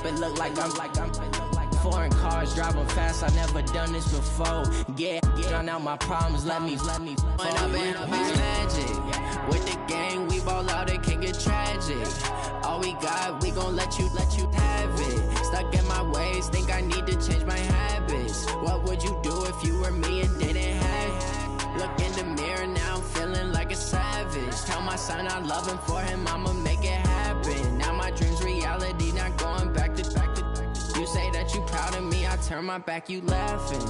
It look like I'm foreign cars driving fast. I never done this before. Get out my problems. Let me. When up is magic. With the gang, we ball out. It can get tragic. All we got, we gon' let you have it. Stuck in my ways, think I need to change my habits. What would you do if you were me and didn't have it? Look in the mirror now, I'm feeling like a savage. Tell my son I love him, for him I'ma make it happen. Now my dream's reality, not going back to. You say that you proud of me, I turn my back, you laughing.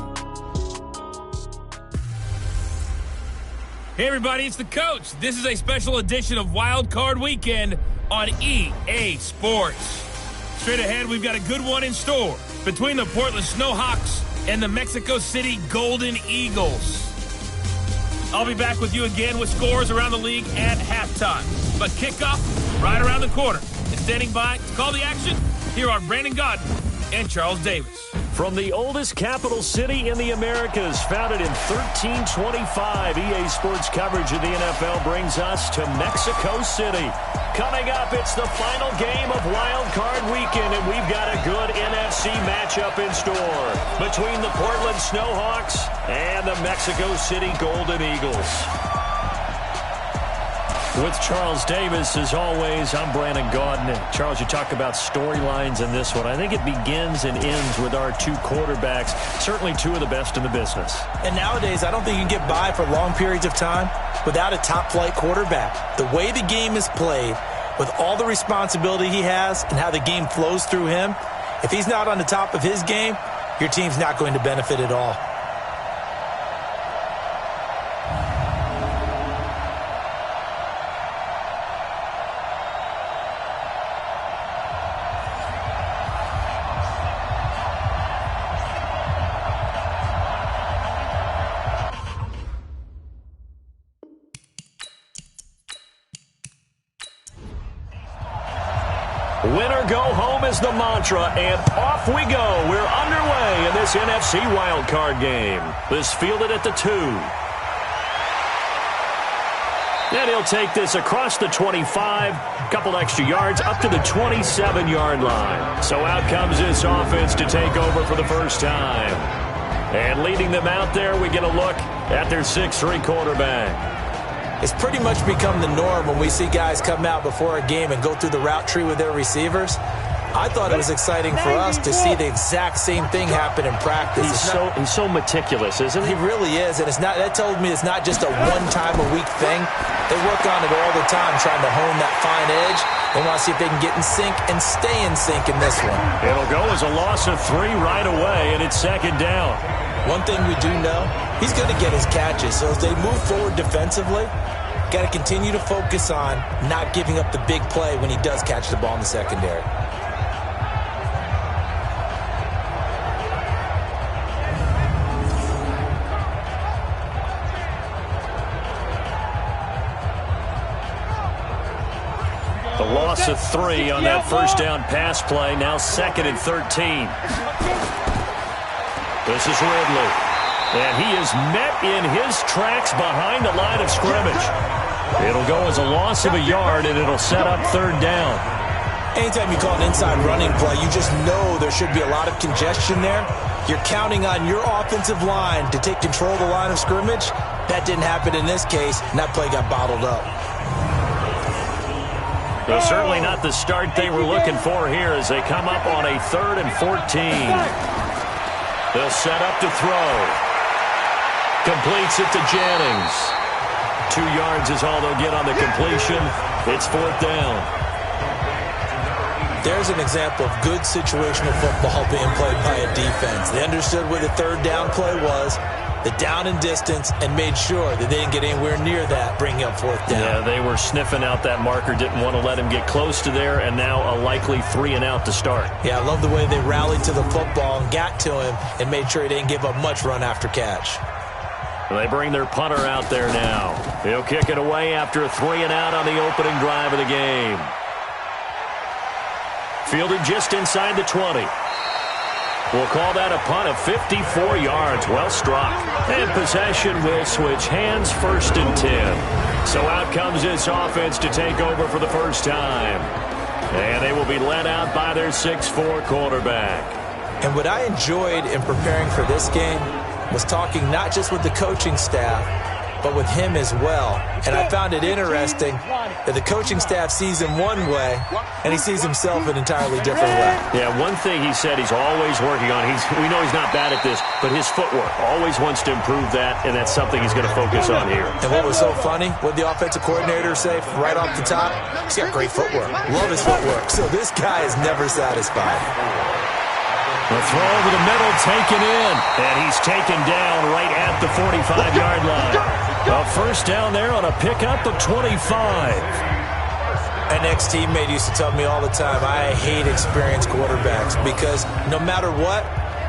Hey everybody, it's the coach. This is a special edition of Wild Card Weekend on EA Sports. Straight ahead, we've got a good one in store between the Portland Snowhawks and the Mexico City Golden Eagles. I'll be back with you again with scores around the league at halftime. But kickoff right around the corner. And standing by to call the action, here are Brandon Godden and Charles Davis. From the oldest capital city in the Americas, founded in 1325, EA Sports coverage of the NFL brings us to Mexico City. Coming up, it's the final game of Wild Card Weekend, and we've got a good NFC matchup in store between the Portland Snowhawks and the Mexico City Golden Eagles. With Charles Davis, as always, I'm Brandon Gaudin. Charles, you talk about storylines in this one. I think it begins and ends with our two quarterbacks, certainly two of the best in the business. And nowadays, I don't think you can get by for long periods of time without a top-flight quarterback. The way the game is played, with all the responsibility he has and how the game flows through him, if he's not on the top of his game, your team's not going to benefit at all. Win or go home is the mantra, and off we go. We're underway in this NFC wildcard game. This fielded at the 2. And he'll take this across the 25, couple extra yards, up to the 27-yard line. So out comes this offense to take over for the first time. And leading them out there, we get a look at their 6'3 quarterback. It's pretty much become the norm when we see guys come out before a game and go through the route tree with their receivers. I thought it was exciting for us to see the exact same thing happen in practice. He's so meticulous, isn't he? He really is, and that told me it's not just a one-time-a-week thing. They work on it all the time, trying to hone that fine edge. They want to see if they can get in sync and stay in sync in this one. It'll go as a loss of 3 right away, and it's second down. One thing we do know, he's going to get his catches. So as they move forward defensively, got to continue to focus on not giving up the big play when he does catch the ball in the secondary. The loss of 3 on that first down pass play. Now 2nd and 13. This is Ridley. And he is met in his tracks behind the line of scrimmage. It'll go as a loss of a yard, and it'll set up 3rd down. Anytime you call an inside running play, you just know there should be a lot of congestion there. You're counting on your offensive line to take control of the line of scrimmage. That didn't happen in this case, and that play got bottled up. Well, certainly not the start they were looking for here as they come up on a 3rd and 14. They'll set up to throw. Completes it to Jennings. 2 yards is all they'll get on the completion. It's 4th down. There's an example of good situational football being played by a defense. They understood where the 3rd down play was, the down and distance, and made sure that they didn't get anywhere near that, bringing up 4th down. Yeah, they were sniffing out that marker, didn't want to let him get close to there, and now a likely 3 and out to start. Yeah, I love the way they rallied to the football and got to him and made sure he didn't give up much run after catch. They bring their punter out there now. He'll kick it away after a 3 and out on the opening drive of the game. Fielded just inside the 20. We'll call that a punt of 54 yards. Well struck. And possession will switch hands, 1st and 10. So out comes this offense to take over for the first time. And they will be led out by their 6'4" quarterback. And what I enjoyed in preparing for this game was talking not just with the coaching staff, but with him as well. And I found it interesting that the coaching staff sees him one way, and he sees himself an entirely different way. Yeah, one thing he said he's always working on, we know he's not bad at this, but his footwork, always wants to improve that, and that's something he's going to focus on here. And what was so funny, what the offensive coordinator say right off the top, he's got great footwork. Love his footwork. So this guy is never satisfied. The throw over the middle, taken in, and he's taken down right at the 45-yard line. A first down there on a pickup of 25. An ex-teammate used to tell me all the time, I hate experienced quarterbacks because no matter what,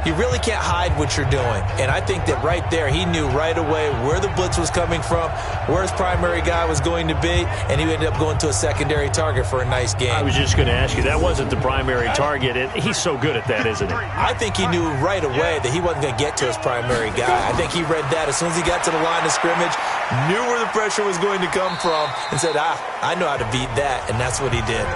you really can't hide what you're doing. And I think that right there, he knew right away where the blitz was coming from, where his primary guy was going to be, and he ended up going to a secondary target for a nice game. I was just going to ask you, that wasn't the primary target. He's so good at that, isn't he? I think he knew right away that he wasn't going to get to his primary guy. I think he read that as soon as he got to the line of scrimmage, knew where the pressure was going to come from, and said, I know how to beat that, and that's what he did.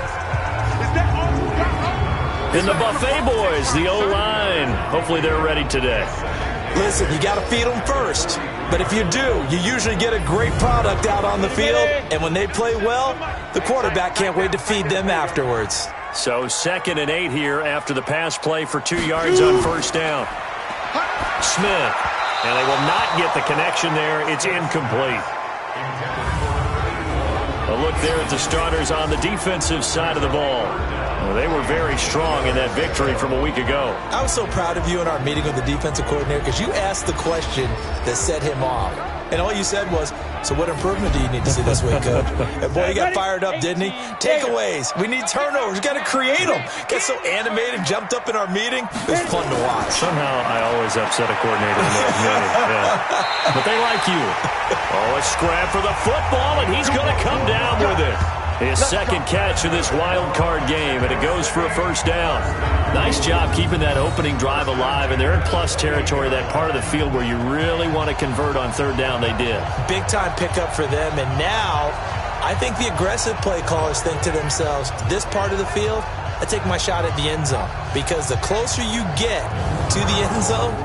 And the Buffet boys, the O-line, hopefully they're ready today. Listen, you got to feed them first. But if you do, you usually get a great product out on the field. And when they play well, the quarterback can't wait to feed them afterwards. So 2nd and 8 here after the pass play for 2 yards on first down. Smith. And they will not get the connection there. It's incomplete. A look there at the starters on the defensive side of the ball. Well, they were very strong in that victory from a week ago. I was so proud of you in our meeting with the defensive coordinator because you asked the question that set him off. And all you said was, so what improvement do you need to see this week, Coach? And boy, he got fired up, didn't he? Takeaways. We need turnovers. We got to create them. Get so animated, jumped up in our meeting. It was fun to watch. Somehow I always upset a coordinator in that meeting. Yeah. But they like you. Oh, a scrap for the football, and he's going to come down with it. His second catch of this wild card game, and it goes for a first down. Nice job keeping that opening drive alive, and they're in plus territory, that part of the field where you really want to convert on third down. They did. Big-time pickup for them, and now I think the aggressive play callers think to themselves, this part of the field, I take my shot at the end zone, because the closer you get to the end zone,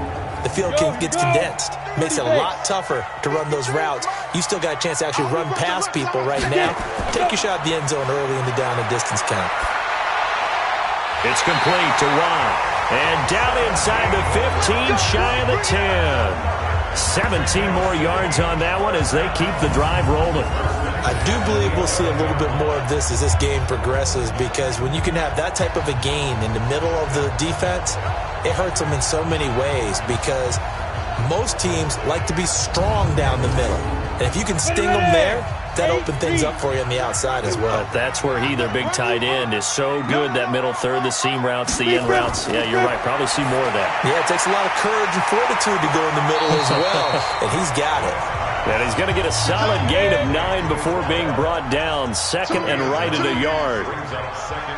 the field gets condensed. Makes it a lot tougher to run those routes. You still got a chance to actually run past people right now. Take your shot at the end zone early in the down and distance count. It's complete to Watt. And down inside the 15, shy of the 10. 17 more yards on that one as they keep the drive rolling. I do believe we'll see a little bit more of this as this game progresses, because when you can have that type of a gain in the middle of the defense, it hurts them in so many ways, because most teams like to be strong down the middle. And if you can sting them there, that opens things up for you on the outside as well. But that's where their big tight end, is so good, that middle third, the seam routes, the in routes. Yeah, you're right. Probably see more of that. Yeah, it takes a lot of courage and fortitude to go in the middle as well. And he's got it. And he's going to get a solid gain of 9 before being brought down. 2nd and right at a yard.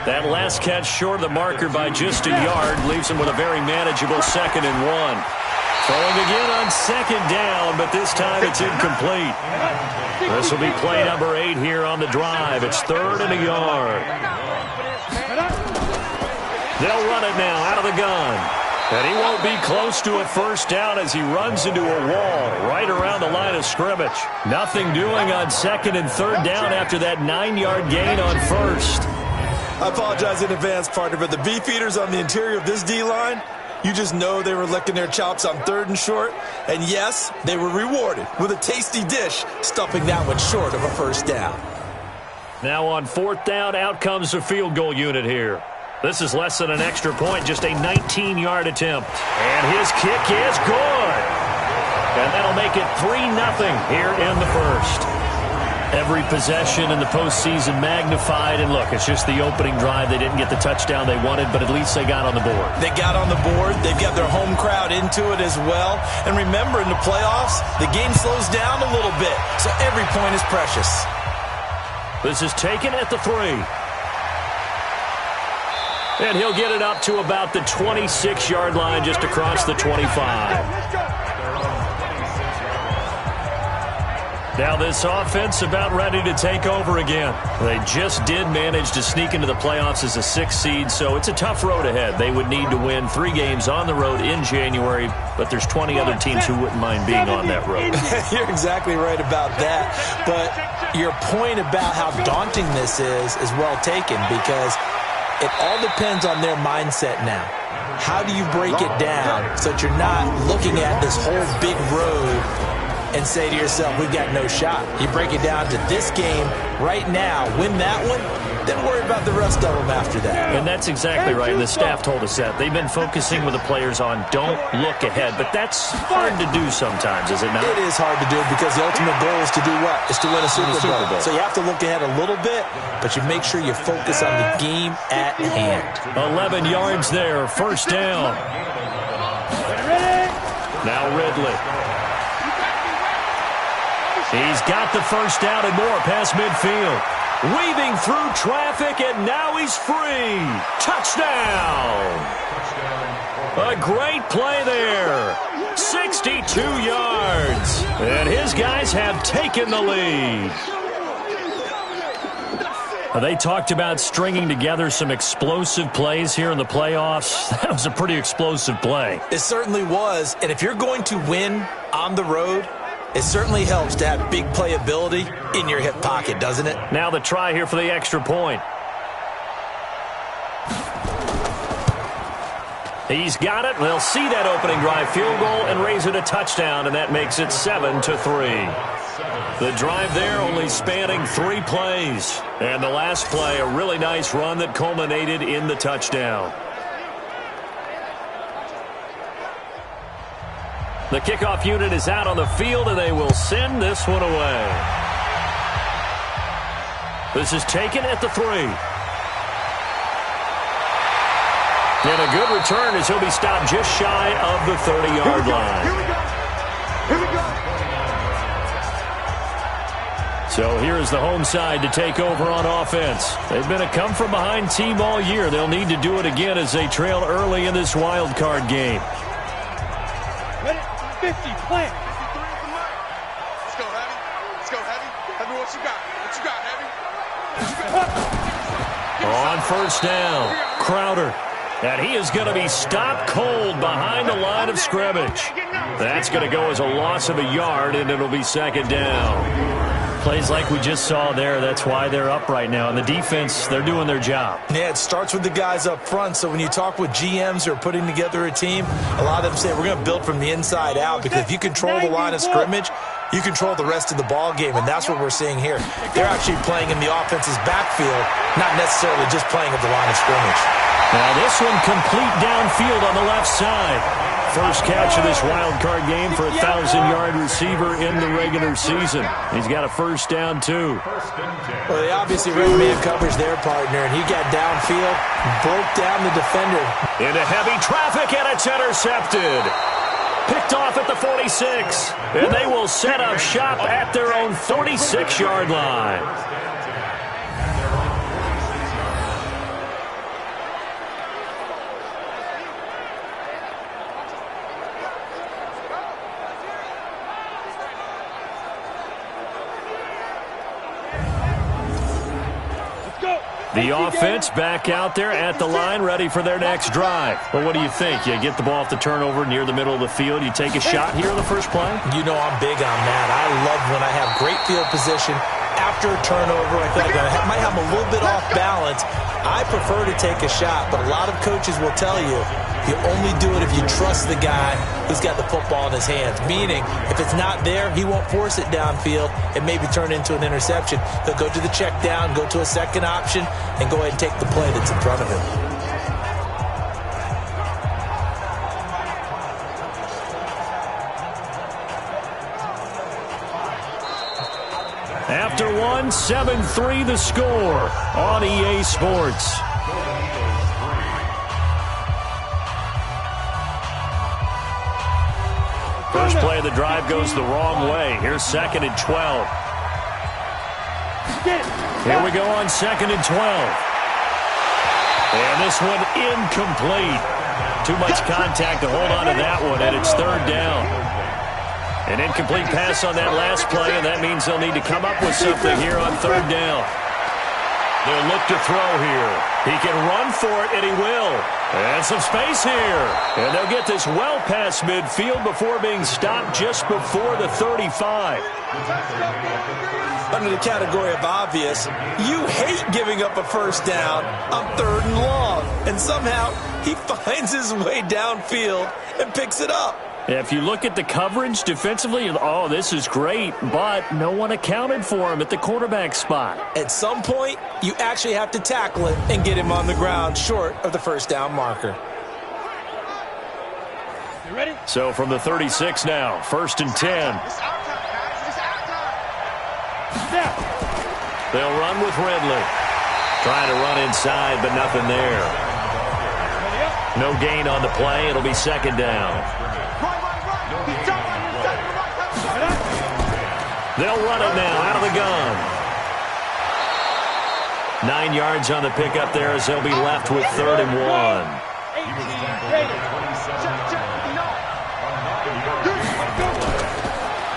That last catch short of the marker by just a yard leaves him with a very manageable 2nd and 1. Throwing again on 2nd down, but this time it's incomplete. This will be play number 8 here on the drive. It's 3rd and a yard. They'll run it now out of the gun. And he won't be close to a first down as he runs into a wall right around the line of scrimmage. Nothing doing on 2nd and 3rd down after that 9-yard gain on first. I apologize in advance, partner, but the beefeaters on the interior of this D-line, you just know they were licking their chops on 3rd and short. And yes, they were rewarded with a tasty dish, stuffing that one short of a first down. Now on 4th down, out comes the field goal unit here. This is less than an extra point, just a 19-yard attempt. And his kick is good. And that'll make it 3-0 here in the first. Every possession in the postseason magnified. And look, it's just the opening drive. They didn't get the touchdown they wanted, but at least they got on the board. They got on the board. They've got their home crowd into it as well. And remember, in the playoffs, the game slows down a little bit. So every point is precious. This is taken at the 3. And he'll get it up to about the 26-yard line, just across the 25. Now this offense about ready to take over again. They just did manage to sneak into the playoffs as a 6th seed, so it's a tough road ahead. They would need to win 3 games on the road in January, but there's 20 other teams who wouldn't mind being on that road. You're exactly right about that, but your point about how daunting this is well taken, because it all depends on their mindset now. How do you break it down so that you're not looking at this whole big road and say to yourself, we've got no shot? You break it down to this game right now, win that one, then worry about the rest of them after that. And that's exactly right. And the staff told us that. They've been focusing with the players on don't look ahead. But that's hard to do sometimes, is it not? It is hard to do because the ultimate goal is to do what? Is to win a Super Bowl. So you have to look ahead a little bit, but you make sure you focus on the game at hand. 11 yards there, first down. Now Ridley. He's got the first down and more past midfield. Weaving through traffic, and now he's free. Touchdown! A great play there. 62 yards. And his guys have taken the lead. They talked about stringing together some explosive plays here in the playoffs. That was a pretty explosive play. It certainly was. And if you're going to win on the road, it certainly helps to have big playability in your hip pocket, doesn't it? Now the try here for the extra point. He's got it. They'll see that opening drive field goal and raise it a touchdown, and that makes it 7-3. The drive there only spanning 3 plays. And the last play, a really nice run that culminated in the touchdown. The kickoff unit is out on the field, and they will send this one away. This is taken at the 3. And a good return as he'll be stopped just shy of the 30-yard line. Here we go. So here is the home side to take over on offense. They've been a come-from-behind team all year. They'll need to do it again as they trail early in this wild card game. 50, plant. Let's go, Heavy. Let's go, Heavy. Heavy, what you got? What you got, Heavy? On first down, Crowder. And he is going to be stopped cold behind the line of scrimmage. That's going to go as a loss of a yard, and it'll be second down. Plays like we just saw there, that's why they're up right now. And the defense, they're doing their job. Yeah, it starts with the guys up front. So when you talk with GMs who are putting together a team, a lot of them say we're going to build from the inside out, because if you control the line of scrimmage, you control the rest of the ball game, and that's what we're seeing here. They're actually playing in the offense's backfield, not necessarily just playing at the line of scrimmage. Now this one complete downfield on the left side. First catch of this wild card game for a 1,000-yard receiver in the regular season. He's got a first down, too. Well, they obviously ran man coverage their partner, and he got downfield, broke down the defender. Into heavy traffic, and it's intercepted. Picked off at the 46, and they will set up shop at their own 46-yard line. The offense back out there at the line, ready for their next drive. Well, what do you think? You get the ball off the turnover near the middle of the field. You take a shot here on the first play? You know I'm big on that. I love when I have great field position after a turnover. I feel like I might have a little bit off balance. I prefer to take a shot, but a lot of coaches will tell you only do it if you trust the guy who's got the football in his hands. Meaning, if it's not there, he won't force it downfield and maybe turn into an interception. He'll go to the check down, go to a second option, and go ahead and take the play that's in front of him. After one, 7-3 the score on EA Sports. First play of the drive goes the wrong way. Here's 2nd and 12. Here we go on 2nd and 12. And this one incomplete. Too much contact to hold on to that one, and it's 3rd down. An incomplete pass on that last play, and that means they'll need to come up with something here on third down. They'll look to throw here. He can run for it, and he will. And some space here. And they'll get this well past midfield before being stopped just before the 35. Under the category of obvious, you hate giving up a first down on third and long. And somehow he finds his way downfield and picks it up. If you look at the coverage defensively, oh, this is great, but no one accounted for him at the quarterback spot. At some point, you actually have to tackle it and get him on the ground short of the first down marker. You ready? So from the 36 now, 1st and 10. They'll run with Ridley. Trying to run inside, but nothing there. No gain on the play. It'll be 2nd down. They'll run it now out of the gun. 9 yards on the pickup there as they'll be left with 3rd and 1.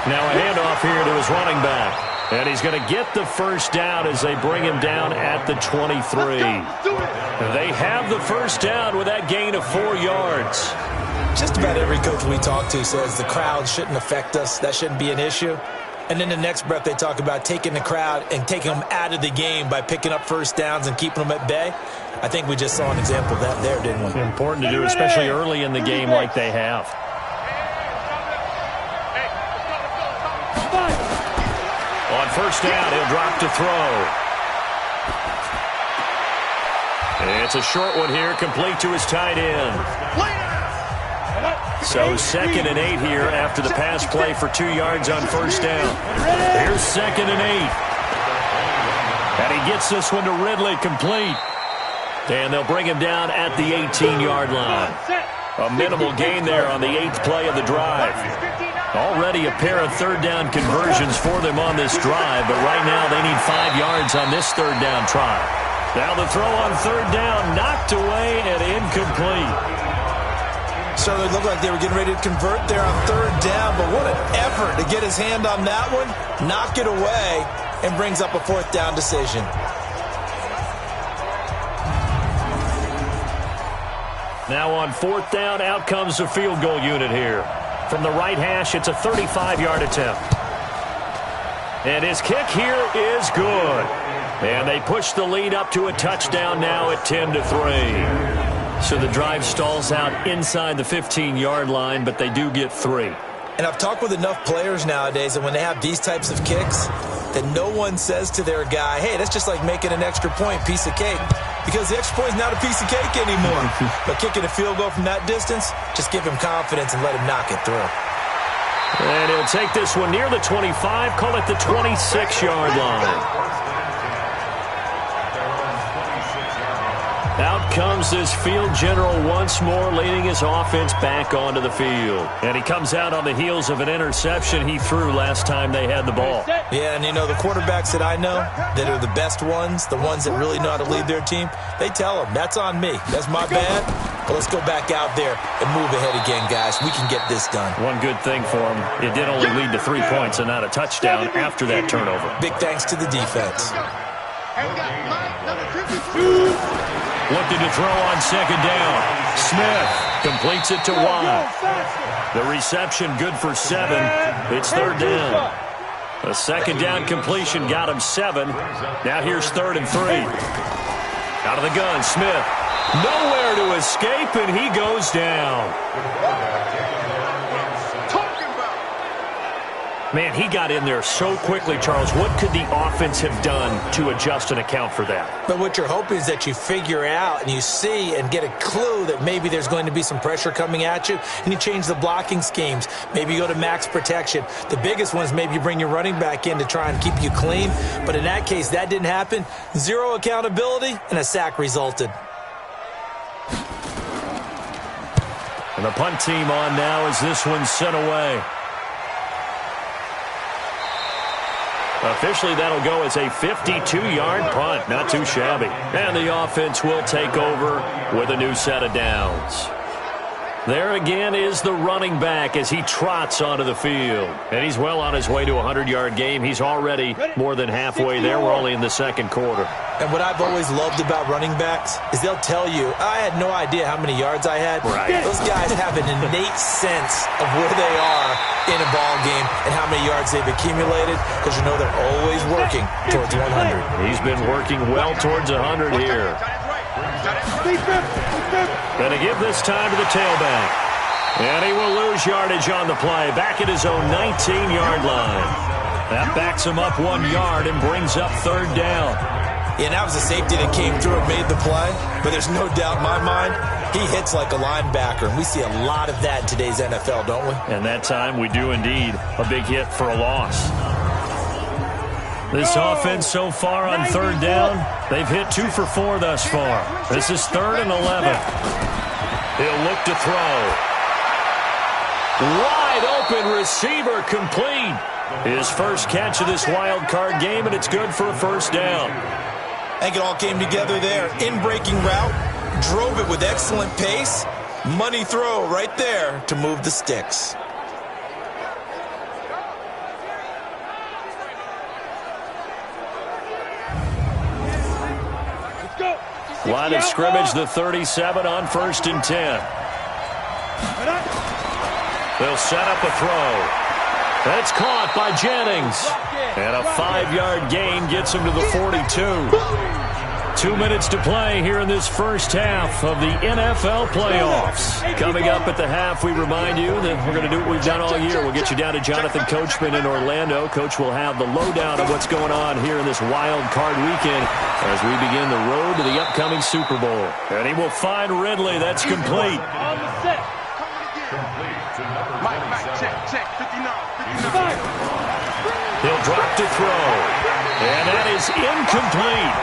Now a handoff here to his running back. And he's going to get the first down as they bring him down at the 23. They have the first down with that gain of 4 yards. Just about every coach we talk to says the crowd shouldn't affect us. That shouldn't be an issue. And then the next breath they talk about taking the crowd and taking them out of the game by picking up first downs and keeping them at bay. I think we just saw an example of that there, didn't we? Important to do, especially early in the game like they have. On first down, he'll drop to throw. It's a short one here, complete to his tight end. So 2nd and 8 here after the pass play for 2 yards on first down. Here's 2nd and 8. And he gets this one to Ridley complete. And they'll bring him down at the 18-yard line. A minimal gain there on the 8th play of the drive. Already a pair of third down conversions for them on this drive, but right now they need 5 yards on this third down try. Now the throw on third down, knocked away and incomplete. So it looked like they were getting ready to convert there on third down, but what an effort to get his hand on that one, knock it away, and brings up a 4th down decision. Now on 4th down, out comes the field goal unit here. From the right hash, it's a 35-yard attempt. And his kick here is good. And they push the lead up to a touchdown now at 10-3. So the drive stalls out inside the 15-yard line, but they do get 3. And I've talked with enough players nowadays that when they have these types of kicks, that no one says to their guy, hey, that's just like making an extra point, piece of cake. Because the extra point is not a piece of cake anymore. But kicking a field goal from that distance, just give him confidence and let him knock it through. And he'll take this one near the 25, call it the 26-yard line. Out comes this field general once more, leading his offense back onto the field. And he comes out on the heels of an interception he threw last time they had the ball. Yeah, and you know, the quarterbacks that I know that are the best ones, the ones that really know how to lead their team, they tell them, that's on me. That's my bad. But let's go back out there and move ahead again, guys. We can get this done. One good thing for him, it did only lead to 3 points and not a touchdown after that turnover. Big thanks to the defense. Looking to throw on 2nd down. Smith completes it to Watt. The reception good for 7. It's 3rd down. A 2nd down completion got him 7. Now here's 3rd and 3. Out of the gun, Smith. Nowhere to escape, and he goes down. Man, he got in there so quickly, Charles. What could the offense have done to adjust and account for that? But what you're hoping is that you figure out and you see and get a clue that maybe there's going to be some pressure coming at you, and you change the blocking schemes. Maybe you go to max protection. The biggest one is maybe you bring your running back in to try and keep you clean. But in that case, that didn't happen. 0 accountability, and a sack resulted. And the punt team on now as this one's sent away. Officially, that'll go as a 52-yard punt. Not too shabby. And the offense will take over with a new set of downs. There again is the running back as he trots onto the field. And he's well on his way to a 100-yard game. He's already more than halfway there. We're only in the second quarter. And what I've always loved about running backs is they'll tell you, I had no idea how many yards I had. Right. Those guys have an innate sense of where they are in a ball game and how many yards they've accumulated because you know they're always working towards 100. He's been working well towards 100 here. Going to give this time to the tailback. And he will lose yardage on the play. Back at his own 19-yard line. That backs him up 1 yard and brings up third down. Yeah, and that was a safety that came through and made the play. But there's no doubt in my mind, he hits like a linebacker. And we see a lot of that in today's NFL, don't we? And that time we do indeed. A big hit for a loss. This offense so far on third down, they've hit 2 for 4 thus far. This is 3rd and 11. He'll look to throw. Wide open receiver complete. His first catch of this wild card game, and it's good for a first down. I think it all came together there. In-breaking route, drove it with excellent pace. Money throw right there to move the sticks. Line of scrimmage, the 37 on 1st and 10. They'll set up a throw. That's caught by Jennings. And a 5-yard gain gets him to the 42. 2 minutes to play here in this first half of the NFL playoffs. Coming up at the half, we remind you that we're going to do what we've done all year. We'll get you down to Jonathan Coachman in Orlando. Coach will have the lowdown of what's going on here in this wild card weekend as we begin the road to the upcoming Super Bowl. And he will find Ridley. That's complete. Check, 59. He'll drop to throw. And that is incomplete.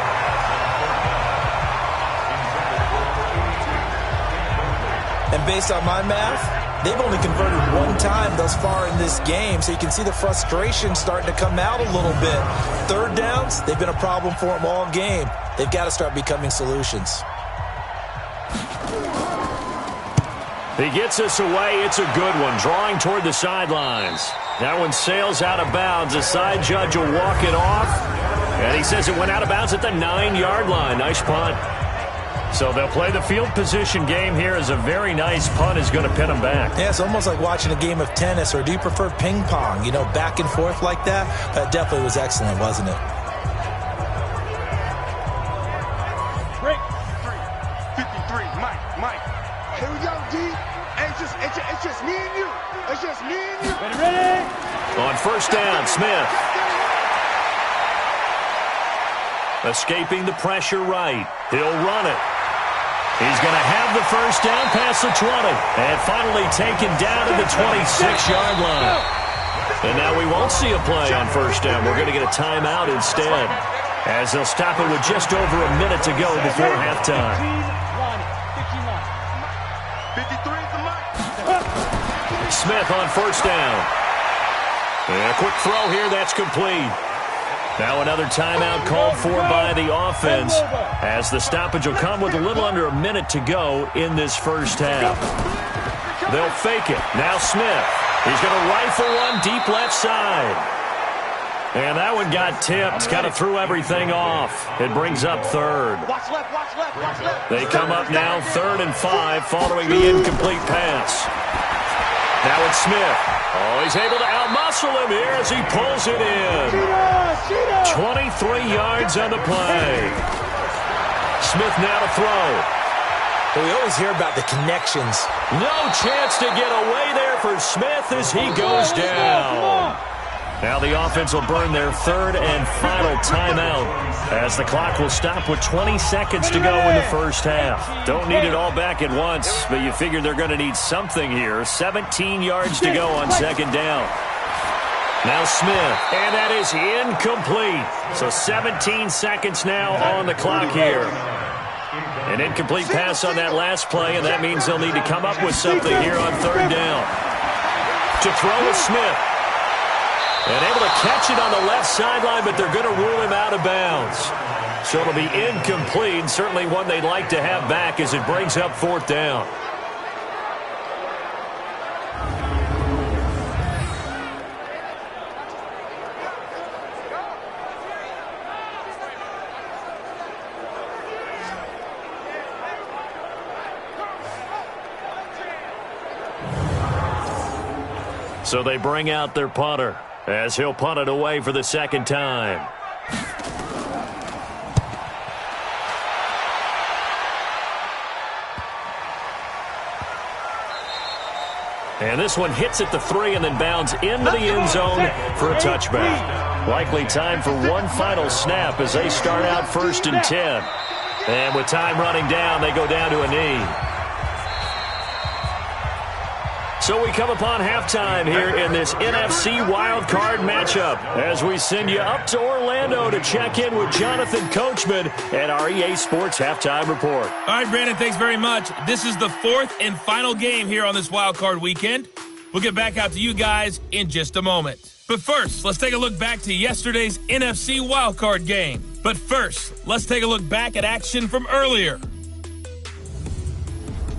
And based on my math, they've only converted 1 time thus far in this game, so you can see the frustration starting to come out a little bit. Third downs, they've been a problem for them all game. They've got to start becoming solutions. He gets us away. It's a good one. Drawing toward the sidelines. That one sails out of bounds. The side judge will walk it off. And he says it went out of bounds at the 9-yard line. Nice punt. So they'll play the field position game here as a very nice punt is going to pin them back. Yeah, it's almost like watching a game of tennis, or do you prefer ping pong? You know, back and forth like that? That definitely was excellent, wasn't it? Break. 53, Mike. Here we go, D. It's just me and you. It's just me and you. Ready? On first down, Smith. Escaping the pressure right. He'll run it. He's going to have the first down past the 20. And finally taken down to the 26-yard line. And now we won't see a play on first down. We're going to get a timeout instead, as they'll stop it with just over a minute to go before halftime. 53 is the mic. Smith on first down. And a quick throw here. That's complete. Now another timeout called for by the offense, as the stoppage will come with a little under a minute to go in this first half. They'll fake it. Now Smith. He's going to rifle one deep left side. And that one got tipped. Kind of threw everything off. It brings up third. Watch left. They come up now 3rd and 5 following the incomplete pass. Now it's Smith. Oh, he's able to outmuscle him here as he pulls it in. 23 yards on the play. Smith now to throw. Well, we always hear about the connections. No chance to get away there for Smith as he goes down. Now the offense will burn their 3rd and final timeout, as the clock will stop with 20 seconds to go in the first half. Don't need it all back at once, but you figure they're going to need something here. 17 yards to go on 2nd down. Now Smith, and that is incomplete. So 17 seconds now on the clock here. An incomplete pass on that last play, and that means they'll need to come up with something here on 3rd down. To throw with Smith. And able to catch it on the left sideline, but they're going to rule him out of bounds. So it'll be incomplete. Certainly one they'd like to have back as it brings up 4th down. So they bring out their punter as he'll punt it away for the second time. And this one hits at the 3 and then bounds into the end zone for a touchback. Likely time for one final snap as they start out 1st and 10. And with time running down, they go down to a knee. So we come upon halftime here in this NFC wildcard matchup as we send you up to Orlando to check in with Jonathan Coachman and our EA Sports Halftime Report. All right, Brandon, thanks very much. This is the 4th and final game here on this wildcard weekend. We'll get back out to you guys in just a moment. But first, let's take a look back to yesterday's NFC wildcard game. But first, let's take a look back at action from earlier.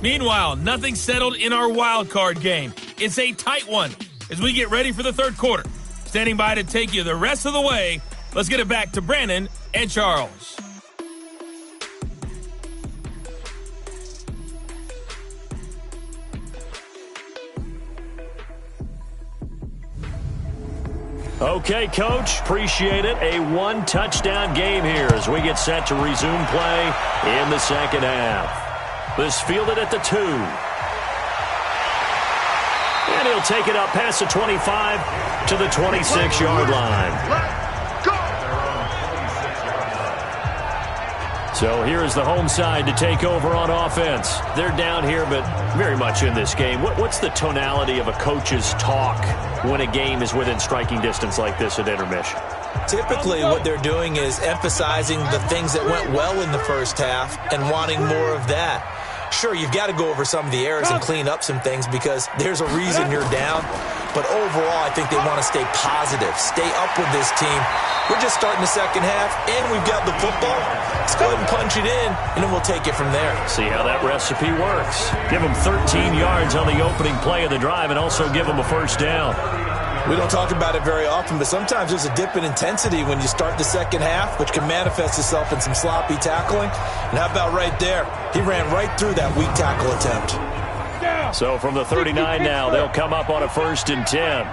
Meanwhile, nothing settled in our wild card game. It's a tight one as we get ready for the third quarter. Standing by to take you the rest of the way, let's get it back to Brandon and Charles. Okay, Coach, appreciate it. A one-touchdown game here as we get set to resume play in the second half. This fielded at the 2. And he'll take it up past the 25 to the 26-yard line. So here's the home side to take over on offense. They're down here, but very much in this game. What's the tonality of a coach's talk when a game is within striking distance like this at intermission? Typically, what they're doing is emphasizing the things that went well in the first half and wanting more of that. Sure, you've got to go over some of the errors and clean up some things because there's a reason you're down. But overall, I think they want to stay positive, stay up with this team. We're just starting the second half, and we've got the football. Let's go ahead and punch it in, and then we'll take it from there. See how that recipe works. Give them 13 yards on the opening play of the drive and also give them a first down. We don't talk about it very often, but sometimes there's a dip in intensity when you start the second half, which can manifest itself in some sloppy tackling. And how about right there? He ran right through that weak tackle attempt. So from the 39 now, they'll come up on a 1st and 10.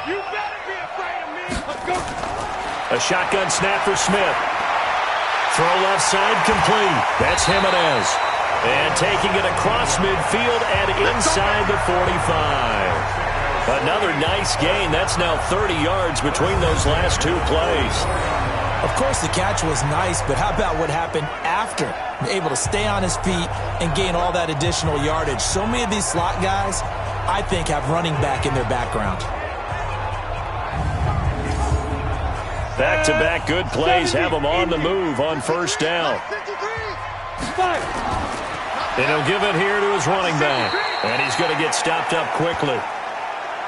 You better be afraid of me. Let's go. A shotgun snap for Smith. Throw left side complete. That's Jimenez. And taking it across midfield and inside the 45. Another nice gain. That's now 30 yards between those last two plays. Of course, the catch was nice, but how about what happened after? Able to stay on his feet and gain all that additional yardage. So many of these slot guys, I think, have running back in their background. Back-to-back good plays have them on the move on first down. And he'll give it here to his running back. And he's going to get stopped up quickly.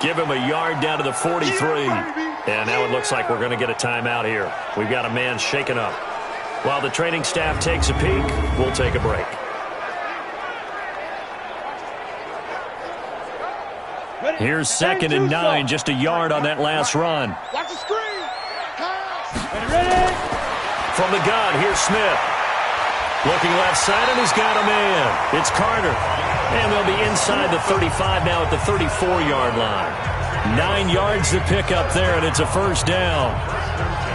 Give him a yard down to the 43. And now it looks like we're going to get a timeout here. We've got a man shaken up. While the training staff takes a peek, we'll take a break. Here's 2nd and 9, just a yard on that last run. Watch the screen. From the gun, here's Smith. Looking left side, and he's got a man. It's Carter. And they'll be inside the 35 now at the 34-yard line. 9 yards to pick up there, and it's a first down.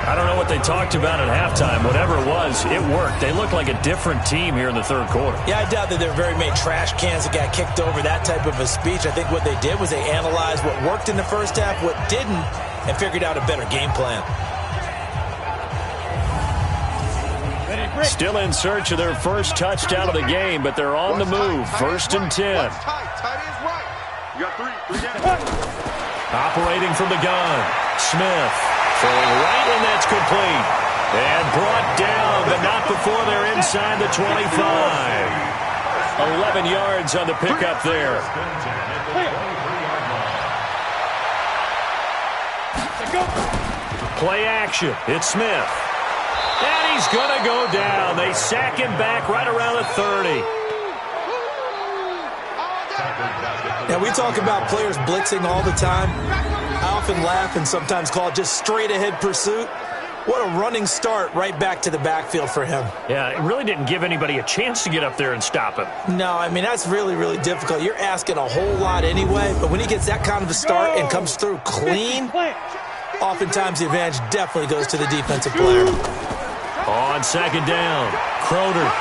I don't know what they talked about at halftime. Whatever it was, it worked. They look like a different team here in the third quarter. Yeah, I doubt that there were very many trash cans that got kicked over, that type of a speech. I think what they did was they analyzed what worked in the first half, what didn't, and figured out a better game plan. Still in search of their first touchdown of the game, but they're on the move. 1st and 10. Operating from the gun. Smith throwing right, and that's complete. And brought down, but not before they're inside the 25. 11 yards on the pickup there. Play action. It's Smith. And he's going to go down. They sack him back right around the 30. Now, we talk about players blitzing all the time. I often laugh and sometimes call it just straight-ahead pursuit. What a running start right back to the backfield for him. Yeah, it really didn't give anybody a chance to get up there and stop him. No, I mean, that's really, really difficult. You're asking a whole lot anyway, but when he gets that kind of a start and comes through clean, oftentimes the advantage definitely goes to the defensive player. On second down, Crowder.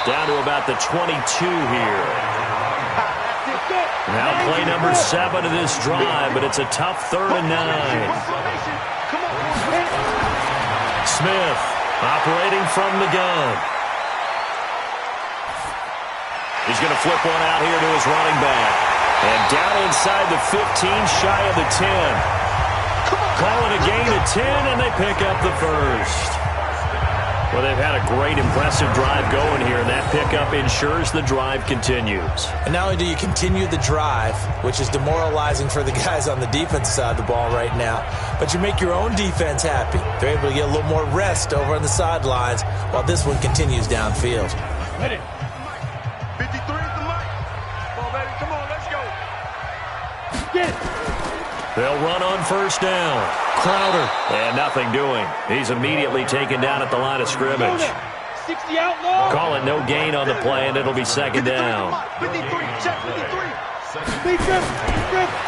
Down to about the 22 here. Now play number 7 of this drive, but it's a tough 3rd and 9. Smith operating from the gun. He's going to flip one out here to his running back. And down inside the 15, shy of the 10. Call it a gain of 10, and they pick up the first. Well, they've had a great, impressive drive going here, and that pickup ensures the drive continues. And not only do you continue the drive, which is demoralizing for the guys on the defense side of the ball right now, but you make your own defense happy. They're able to get a little more rest over on the sidelines while this one continues downfield. Hit it. 53 is the mic. Come on, baby. Come on, let's go. Get it. They'll run on first down. Crowder. And nothing doing. He's immediately taken down at the line of scrimmage. 60 outlaw. Call it no gain on the play, and it'll be second down. 53, check 53.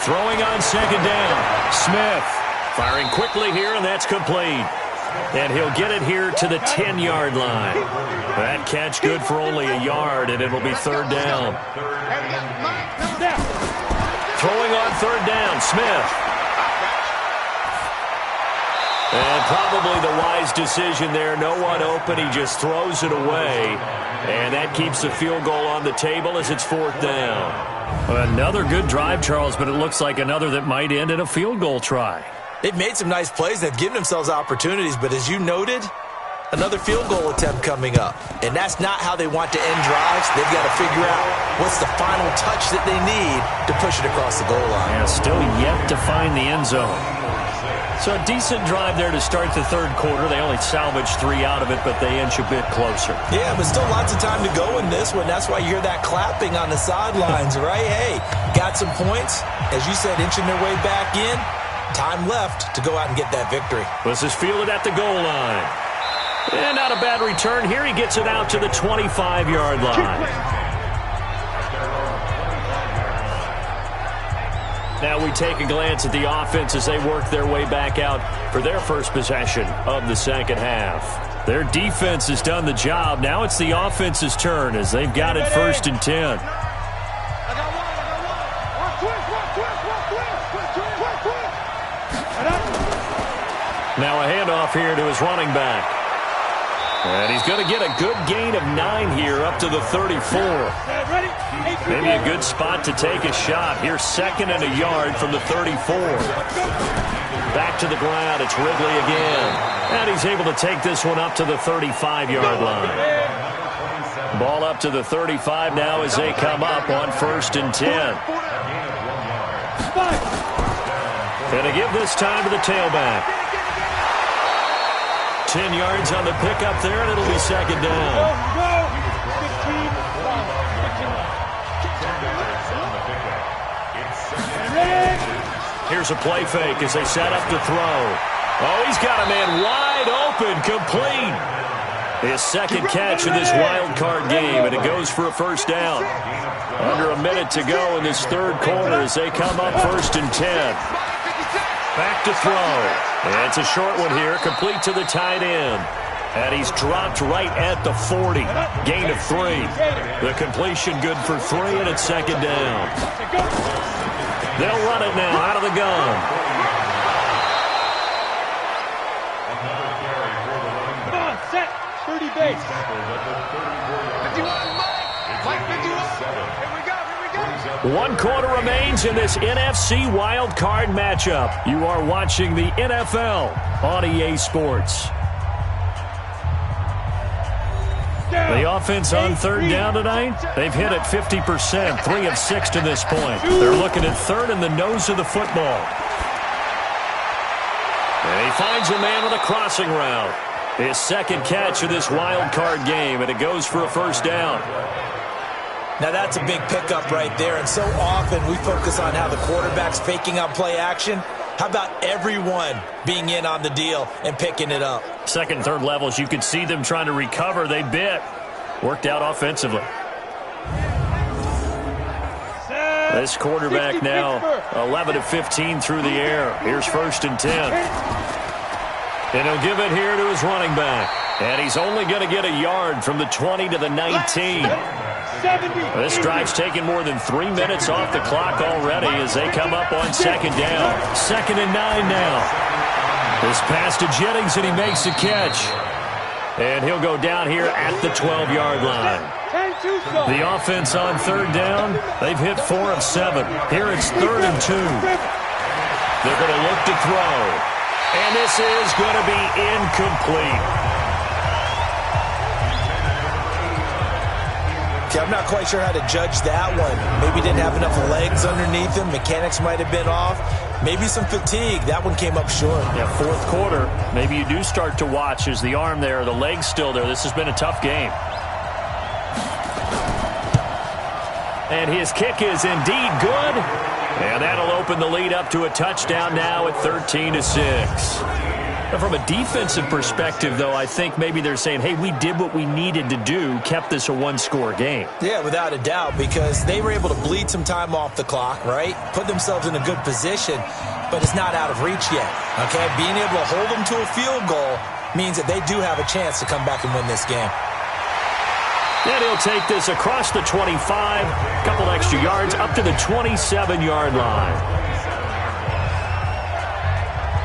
Throwing on second down. Smith firing quickly here, and that's complete. And he'll get it here to the 10-yard line. That catch good for only a yard, and it'll be 3rd down. Throwing on 3rd down, Smith. And probably the wise decision there. No one open. He just throws it away. And that keeps the field goal on the table as it's 4th down. Another good drive, Charles, but it looks like another that might end in a field goal try. They've made some nice plays. They've given themselves opportunities, but as you noted, another field goal attempt coming up. And that's not how they want to end drives. They've got to figure out what's the final touch that they need to push it across the goal line. Yeah, still yet to find the end zone. So a decent drive there to start the 3rd quarter. They only salvaged 3 out of it, but they inch a bit closer. Yeah, but still lots of time to go in this one. That's why you hear that clapping on the sidelines, right? Hey, got some points. As you said, inching their way back in. Time left to go out and get that victory. This is fielded at the goal line. And not a bad return here. He gets it out to the 25-yard line. Now we take a glance at the offense as they work their way back out for their first possession of the second half. Their defense has done the job. Now it's the offense's turn as they've got it 1st and 10. Now a handoff here to his running back. And he's going to get a good gain of 9 here up to the 34. Maybe a good spot to take a shot. Here's 2nd and a yard from the 34. Back to the ground. It's Ridley again. And he's able to take this one up to the 35-yard line. Ball up to the 35 now as they come up on 1st and 10. And to give this time to the tailback. 10 yards on the pickup there, and it'll be second down. Here's a play fake as they set up to throw. Oh, he's got a man wide open, complete. His 2nd catch of this wild card game, and it goes for a 1st down. Under a minute to go in this 3rd quarter as they come up 1st and 10. Back to throw. And it's a short one here, complete to the tight end. And he's dropped right at the 40. Gain of 3. The completion good for 3, and it's 2nd down. They'll run it now out of the gun. Come on, set. 30 base. 51, Mike 51. Here we go. 1 quarter remains in this NFC wild card matchup. You are watching the NFL on EA Sports. The offense on 3rd down tonight, they've hit it 50%, 3 of 6 to this point. They're looking at 3rd in the nose of the football. And he finds a man on a crossing route. His 2nd catch of this wild card game, and it goes for a 1st down. Now that's a big pickup right there, and so often we focus on how the quarterback's faking out play action. How about everyone being in on the deal and picking it up? Second, third levels, you could see them trying to recover. They bit. Worked out offensively. This quarterback now 11 of 15 through the air. Here's 1st and 10. And he'll give it here to his running back. And he's only going to get a yard from the 20 to the 19. This drive's taken more than 3 minutes off the clock already as they come up on 2nd down. 2nd and 9 now. This pass to Jennings, and he makes the catch. And he'll go down here at the 12-yard line. The offense on 3rd down, they've hit 4 of 7. Here it's 3rd and 2. They're going to look to throw. And this is going to be incomplete. Okay, I'm not quite sure how to judge that one. Maybe didn't have enough legs underneath him. Mechanics might have been off. Maybe some fatigue. That one came up short. Yeah, 4th quarter. Maybe you do start to watch as the arm there, the leg's still there. This has been a tough game. And his kick is indeed good. And that'll open the lead up to a touchdown now at 13-6. From a defensive perspective, though, I think maybe they're saying, hey, we did what we needed to do, kept this a one-score game. Yeah, without a doubt, because they were able to bleed some time off the clock, right? Put themselves in a good position, but it's not out of reach yet, okay? Being able to hold them to a field goal means that they do have a chance to come back and win this game. And he'll take this across the 25, a couple extra yards, up to the 27-yard line.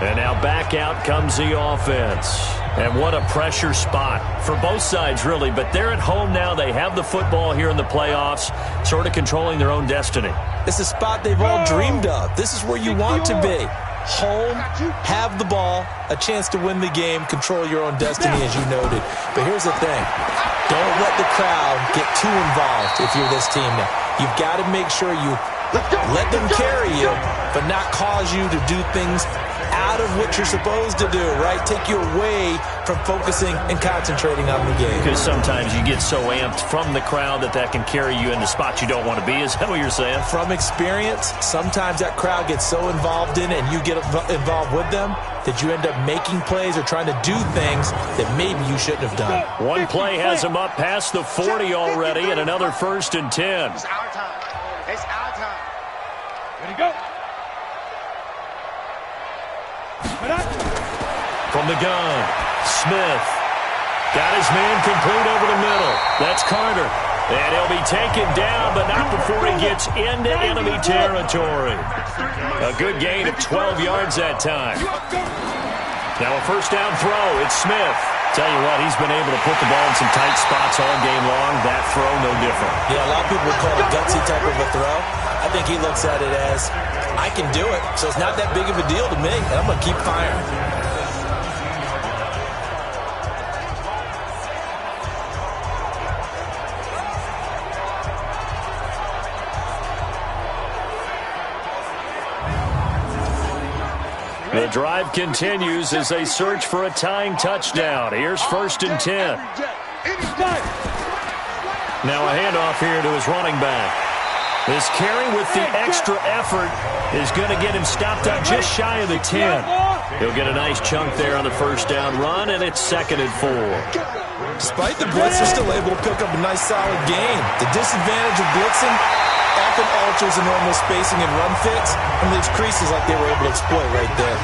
And now back out comes the offense. And what a pressure spot for both sides, really. But they're at home now. They have the football here in the playoffs, sort of controlling their own destiny. It's a spot they've all dreamed of. This is where you want to be. Home, have the ball, a chance to win the game, control your own destiny, as you noted. But here's the thing. Don't let the crowd get too involved if you're this team now. You've got to make sure you let them carry you, but not cause you to do things out of what you're supposed to do, right? Take you away from focusing and concentrating on the game. Because sometimes you get so amped from the crowd that can carry you into spots you don't want to be. Is that what you're saying? From experience, sometimes that crowd gets so involved in it and you get involved with them that you end up making plays or trying to do things that maybe you shouldn't have done. One play has him up past the 40 already, and another 1st and 10. It's our time. It's our time. Ready, go. From the gun, Smith got his man complete over the middle. That's Carter. And he'll be taken down, but not before he gets into enemy territory. A good gain of 12 yards that time. Now a 1st down throw. It's Smith. Tell you what, he's been able to put the ball in some tight spots all game long. That throw, no different. Yeah, a lot of people would call it a gutsy type of a throw. I think he looks at it as, I can do it, so it's not that big of a deal to me, and I'm going to keep firing. The drive continues as they search for a tying touchdown. Here's 1st and 10. Now a handoff here to his running back. This carry with the extra effort is going to get him stopped up just shy of the 10. He'll get a nice chunk there on the 1st down run, and it's 2nd and 4. Despite the blitz, they're still able to pick up a nice solid gain. The disadvantage of blitzing often alters the normal spacing and run fits, and leaves creases like they were able to exploit right there.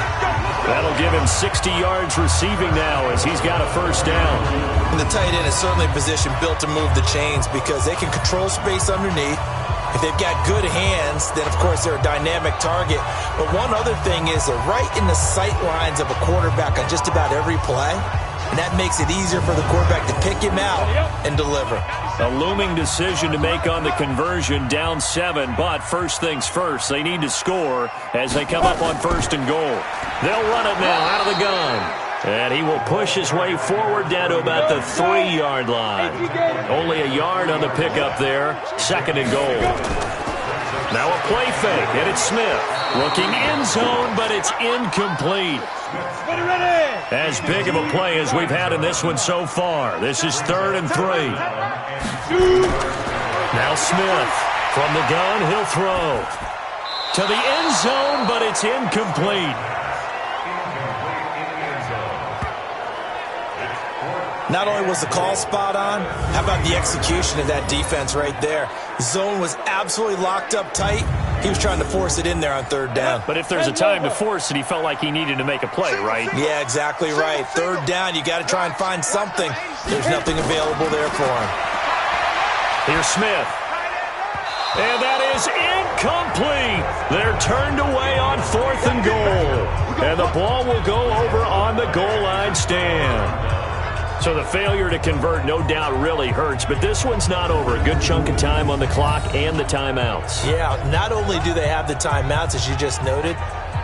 That'll give him 60 yards receiving now as he's got a 1st down. And the tight end is certainly a position built to move the chains because they can control space underneath. If they've got good hands, then, of course, they're a dynamic target. But one other thing is they're right in the sight lines of a quarterback on just about every play. And that makes it easier for the quarterback to pick him out and deliver. A looming decision to make on the conversion, down 7. But first things first, they need to score as they come up on 1st and goal. They'll run it now out of the gun. And he will push his way forward down to about the 3-yard line. Only a yard on the pickup there. 2nd and goal. Now a play fake, and it's Smith. Looking end zone, but it's incomplete. As big of a play as we've had in this one so far. This is 3rd and 3. Now Smith from the gun, he'll throw. to the end zone, but it's incomplete. Not only was the call spot on, how about the execution of that defense right there? The zone was absolutely locked up tight. He was trying to force it in there on third down. But if there's a time to force it, he felt like he needed to make a play, right? Yeah, exactly right. Third down, you got to try and find something. There's nothing available there for him. Here's Smith. And that is incomplete. They're turned away on 4th and goal. And the ball will go over on the goal line stand. So the failure to convert no doubt really hurts, but this one's not over. A good chunk of time on the clock and the timeouts. Yeah, not only do they have the timeouts, as you just noted,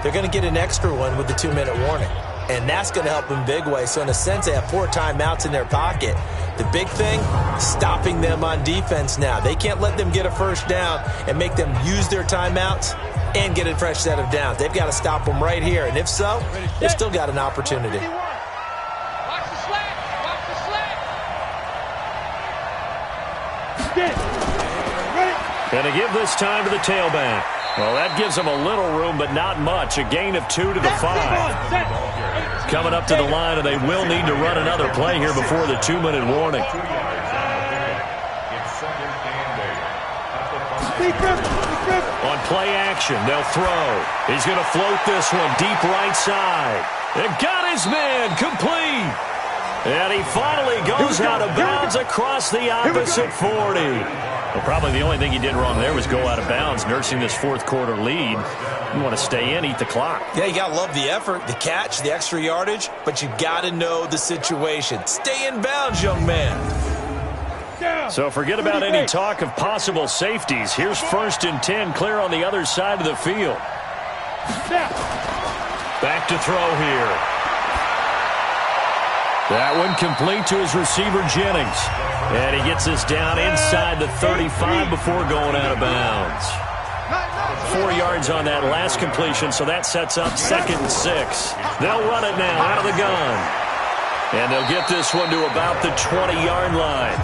they're going to get an extra one with the 2-minute warning. And that's going to help them big way. So in a sense, they have 4 timeouts in their pocket. The big thing, stopping them on defense now. They can't let them get a first down and make them use their timeouts and get a fresh set of downs. They've got to stop them right here. And if so, they've still got an opportunity. Going to give this time to the tailback. Well, that gives them a little room, but not much. A gain of 2 to the 5. Coming up to the line, and they will need to run another play here before the 2-minute warning. On play action, they'll throw. He's going to float this one deep right side. And got his man complete. And he finally goes out of bounds across the opposite 40. Well, probably the only thing he did wrong there was go out of bounds, nursing this 4th quarter lead. You want to stay in, eat the clock. Yeah, you got to love the effort, the catch, the extra yardage, but you got to know the situation. Stay in bounds, young man. So forget about any talk of possible safeties. Here's 1st and 10, clear on the other side of the field. Back to throw here. That one complete to his receiver, Jennings. And he gets this down inside the 35 before going out of bounds. 4 yards on that last completion, so that sets up 2nd and 6. They'll run it now out of the gun. And they'll get this one to about the 20-yard line.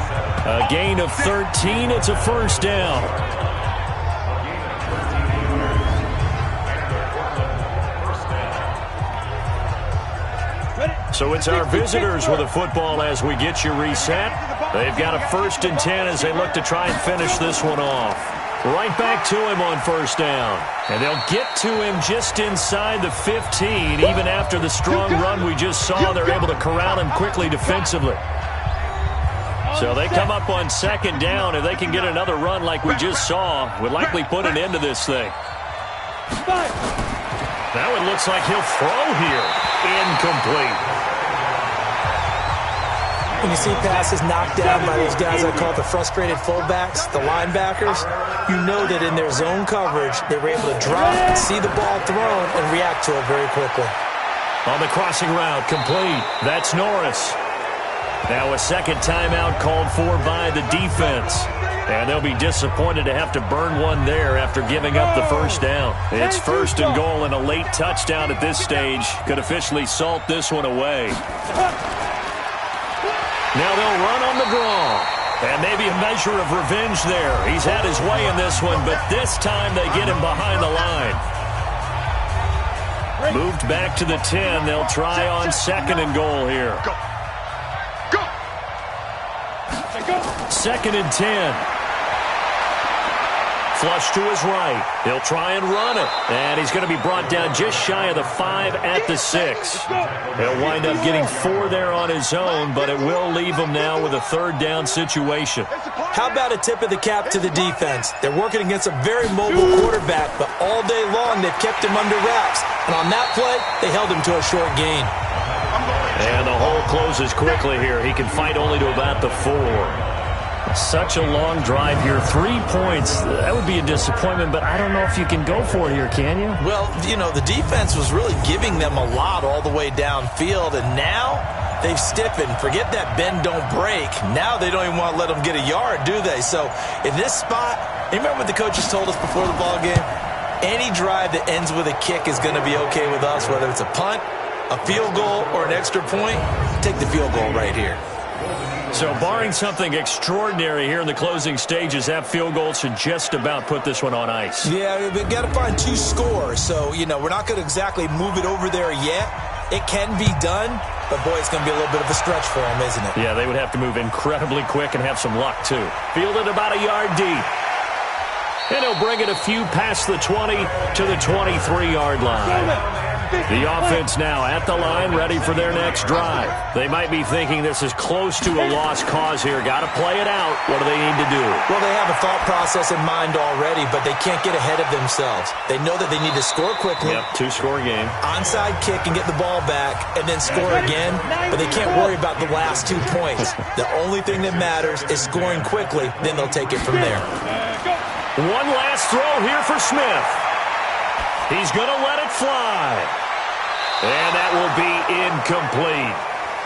A gain of 13. It's a first down. So it's our visitors with the football as we get you reset. They've got a 1st and 10 as they look to try and finish this one off. Right back to him on 1st down. And they'll get to him just inside the 15. Even after the strong run we just saw, they're able to corral him quickly defensively. So they come up on 2nd down. If they can get another run like we just saw, would likely put an end to this thing. Now it looks like he'll throw here. Incomplete. When you see passes knocked down by those guys I call the frustrated fullbacks, the linebackers, you know that in their zone coverage, they were able to drop, see the ball thrown, and react to it very quickly. On the crossing route, complete. That's Norris. Now a 2nd timeout called for by the defense. And they'll be disappointed to have to burn one there after giving up the 1st down. It's 1st and goal and a late touchdown at this stage could officially salt this one away. Now they'll run on the draw. And maybe a measure of revenge there. He's had his way in this one, but this time they get him behind the line. Moved back to the 10. They'll try on 2nd and goal here. 2nd and 10. Flush to his right. He'll try and run it. And he's going to be brought down just shy of the 5 at the 6. He'll wind up getting 4 there on his own, but it will leave him now with a 3rd down situation. How about a tip of the cap to the defense? They're working against a very mobile quarterback, but all day long they've kept him under wraps. And on that play, they held him to a short gain. And the hole closes quickly here. He can fight only to about the 4. Such a long drive here. 3 points. That would be a disappointment, but I don't know if you can go for it here, can you? Well, you know, the defense was really giving them a lot all the way downfield, and now they've stiffened. Forget that bend, don't break. Now they don't even want to let them get a yard, do they? So in this spot, you remember what the coaches told us before the ball game? Any drive that ends with a kick is going to be okay with us, whether it's a punt, a field goal, or an extra point. Take the field goal right here. So barring something extraordinary here in the closing stages, that field goal should just about put this one on ice. Yeah, we've got to find 2 scores. So, you know, we're not going to exactly move it over there yet. It can be done, but, boy, it's going to be a little bit of a stretch for them, isn't it? Yeah, they would have to move incredibly quick and have some luck, too. Fielded about a yard deep. And he'll bring it a few past the 20 to the 23-yard line. The offense now at the line, ready for their next drive. They might be thinking this is close to a lost cause here. Got to play it out. What do they need to do? Well, they have a thought process in mind already, but they can't get ahead of themselves. They know that they need to score quickly. Yep, 2-score game. Onside kick and get the ball back, and then score again. But they can't worry about the last 2 points. The only thing that matters is scoring quickly. Then they'll take it from there. One last throw here for Smith. He's going to let it fly. And that will be incomplete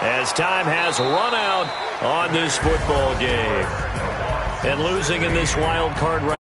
as time has run out on this football game. And losing in this wild card round.